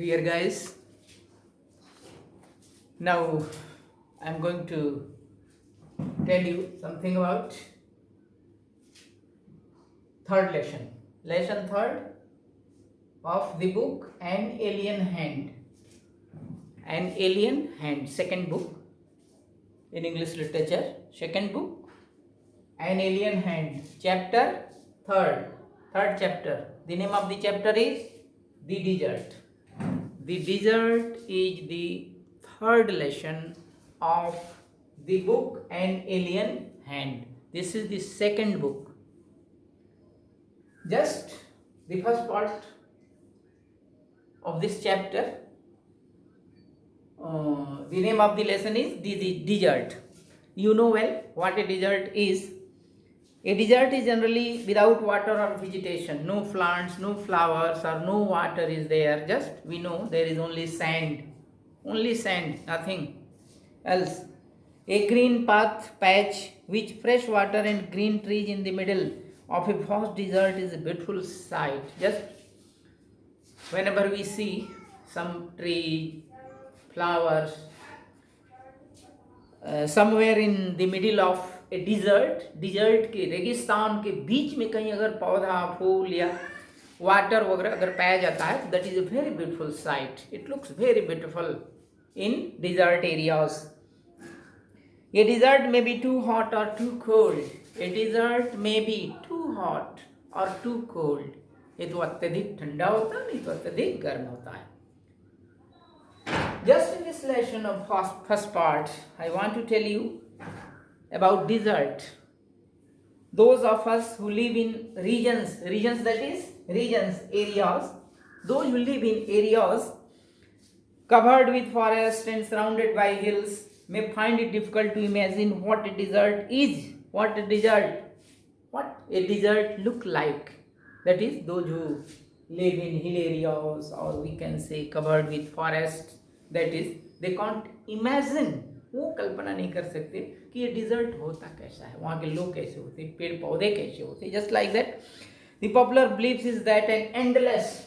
Dear guys, now I'm going to tell you something about third lesson. Lesson third of the book An Alien Hand. An Alien Hand, second book in English literature. Second book, An Alien Hand, chapter third chapter. The name of the chapter is The Desert. The Desert is the third lesson of the book An Alien Hand. This is the second book. Just the first part of this chapter. The name of the lesson is the desert. You know well what a desert is. A desert is generally without water or vegetation. No plants, no flowers, or no water is there. Just we know there is only sand. Only sand, nothing else. A green patch with fresh water and green trees in the middle of a vast desert is a beautiful sight. Just whenever we see some tree, flowers, somewhere in the middle of a desert के रेगिस्तान के बीच में कहीं अगर पौधा फूल या water वगैरह अगर पाया जाता है, that is a very beautiful sight. It looks very beautiful in desert areas. A desert may be too hot or too cold. A desert may be too hot or too cold. ये तो अत्यधिक ठंडा होता है, नहीं तो अत्यधिक गर्म होता है. Just in this lesson of first part, I want to tell you about desert. Those of us who live in regions that is areas, those who live in areas covered with forest and surrounded by hills may find it difficult to imagine what a desert is, what a desert look like. That is, those who live in hill areas, or we can say covered with forest, that is, they can't imagine, वो कल्पना नहीं कर सकते कि ये dessert होता कैसा है, वहाँ के लोग कैसे होते, पेड़ पौधे कैसे होते. Just like that, the popular belief is that an endless,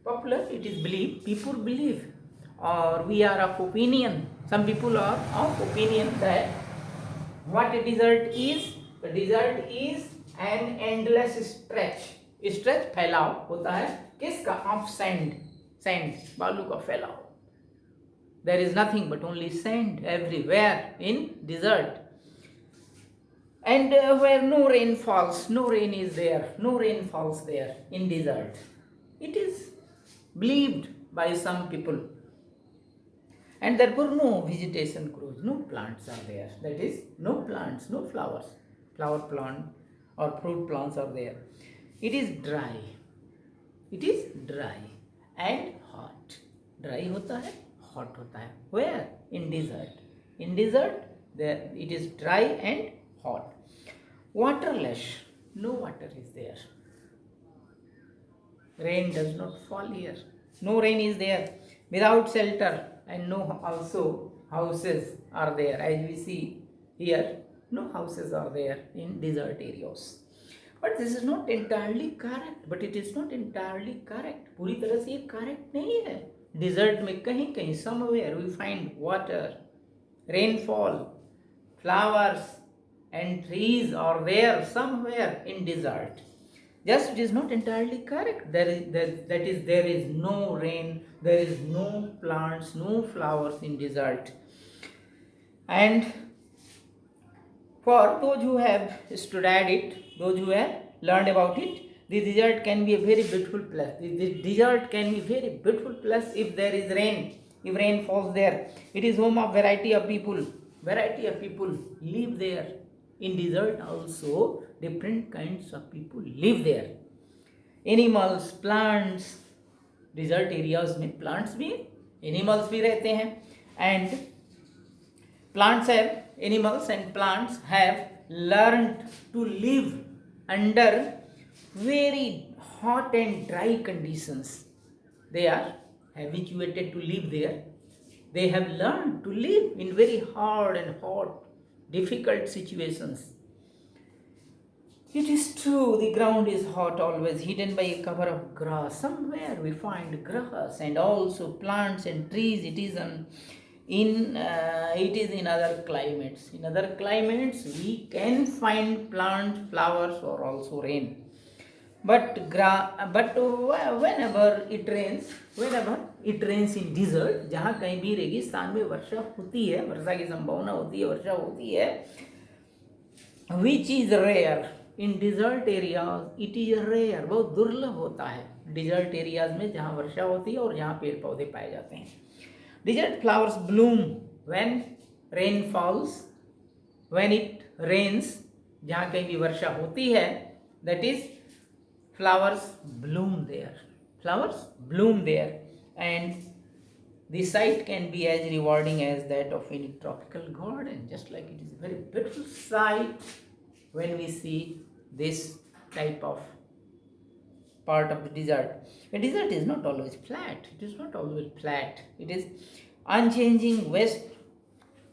popular it is belief, people believe, or we are of opinion, some people are of opinion that what a desert is an endless stretch फैलाव होता है किसका, of sand बालू का फैलाव. There is nothing but only sand everywhere in desert, and where no rain falls, no rain falls there in desert. It is believed by some people, and therefore no vegetation grows, no plants are there. That is, no plants, no flowers, flower plant or fruit plants are there. It is dry and hot. Dry होता है, hot होता है. Where? In desert there it is dry and hot. Waterless, no water is there. Rain does not fall here, no rain is there. Without shelter, and no also houses are there. As we see here, no houses are there in desert areas. But this is not entirely correct. पूरी तरह से ये correct नहीं है. Desert में कहीं कहीं somewhere we find water, rainfall, flowers and trees are there somewhere in desert. Just it is not entirely correct. There is no rain, there is no plants, no flowers in desert. And for those who have studied it, those who have learned about it, the desert can be a very beautiful place. The desert can be very beautiful place if there is rain, if rain falls there. It is home of variety of people. Variety of people live there. In desert also, different kinds of people live there. Animals, plants, desert areas में plants भी, animals भी रहते हैं, and animals and plants have learned to live under very hot and dry conditions. They are habituated to live there. They have learned to live in very hard and hot, difficult situations. It is true, the ground is hot, always hidden by a cover of grass. Somewhere we find grass and also plants and trees. It is in other climates. In other climates, we can find plants, flowers, or also rain. But whenever it rains in desert, जहाँ कहीं भी रेगिस्तान में वर्षा होती है, वर्षा की संभावना होती है, वर्षा होती है, which is rare in desert areas, it is rare, बहुत दुर्लभ होता है desert areas में जहाँ वर्षा होती है और जहाँ पेड़ पौधे पाए जाते हैं. Desert flowers bloom when rain falls, when it rains, जहाँ कहीं भी वर्षा होती है, that is flowers bloom there. Flowers bloom there, and the sight can be as rewarding as that of any tropical garden. Just like it is a very beautiful sight when we see this type of part of the desert. A desert is not always flat. It is not always flat. It is unchanging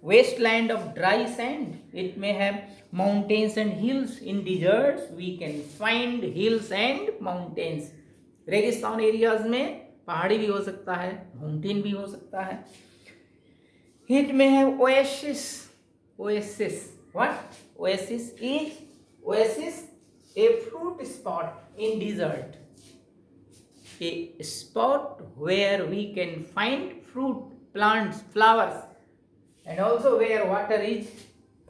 wasteland of dry sand. It may have mountains and hills. In deserts we can find hills and mountains. रेगिस्तान areas में पहाड़ी भी हो सकता है, mountain भी हो सकता है. It may have oasis. What? Oasis is a fruit spot in desert. A spot where we can find fruit, plants, flowers, and also where water is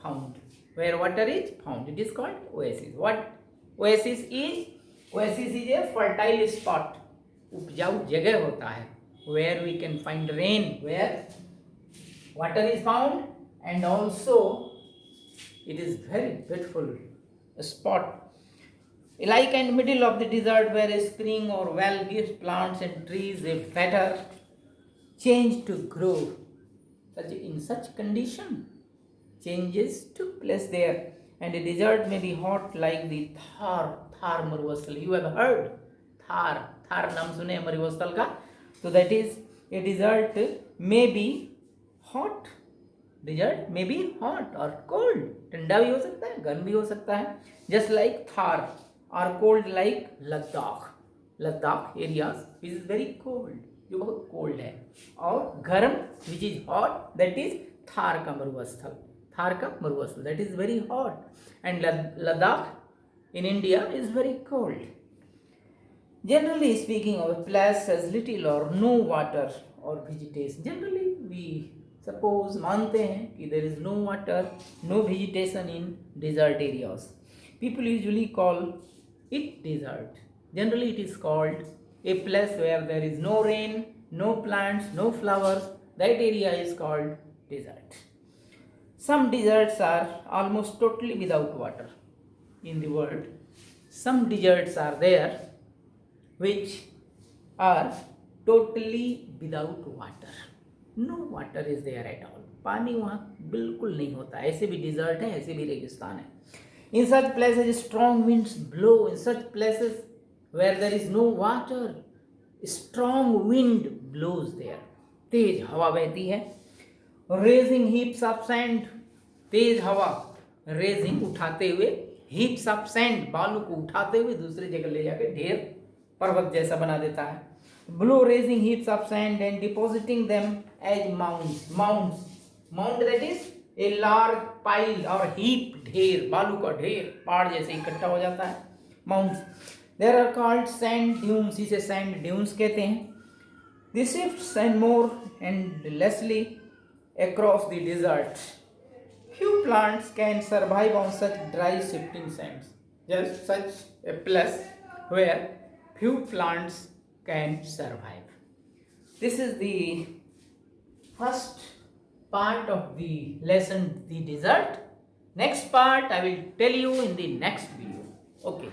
found. It is called oasis. What oasis is? Oasis is a fertile spot. उपजाऊ जगह होता है. Where we can find rain, where water is found, and also it is very beautiful spot. Like in middle of the desert where a spring or well gives plants and trees a better change to grow. In such condition, changes took place there, and the desert may be hot like the Thar Muruvastal. You have heard Thar नाम सुने मरुस्थल का. So that is a desert may be hot. Desert may be hot or cold. ठंडा भी हो सकता है, गर्म भी हो सकता है. Just like Thar, or cold like Ladakh areas which is very cold, जो बहुत cold है. और गर्म which is hot, that is Thar का मरुस्थल. That is very hot. And Ladakh in India is very cold. Generally speaking, of a place has little or no water or vegetation. Generally we suppose मानते हैं कि there is no water, no vegetation in desert areas. People usually call it desert. Generally it is called a place where there is no rain, no plants, no flowers. That area is called desert. Some deserts are almost totally without water in the world. Some deserts are there which are totally without water. No water is there at all. पानी वहाँ बिल्कुल नहीं होता. ऐसे भी dessert है, ऐसे भी रेगिस्तान है. In such places strong winds blow. In such places where there is no water, strong wind blows there. तेज हवा बहती है. Raising heaps of sand. तेज हवा raising उठाते हुए, heaps of sand बालू को उठाते हुए दूसरी जगह ले जाके ढेर पर्वत जैसा बना देता है. Blow raising heaps of sand and depositing them as mounds. Mound that is a large pile or heap, ढेर, बालू का ढेर पहाड़ जैसे इकट्ठा हो जाता है. Mounds. There are called sand dunes. इसे sand dunes कहते हैं. The shifts and more endlessly across the desert. Few plants can survive on such dry shifting sands. Just such a place where few plants can survive. This is the first part of the lesson, the desert. Next part I will tell you in the next video. Okay.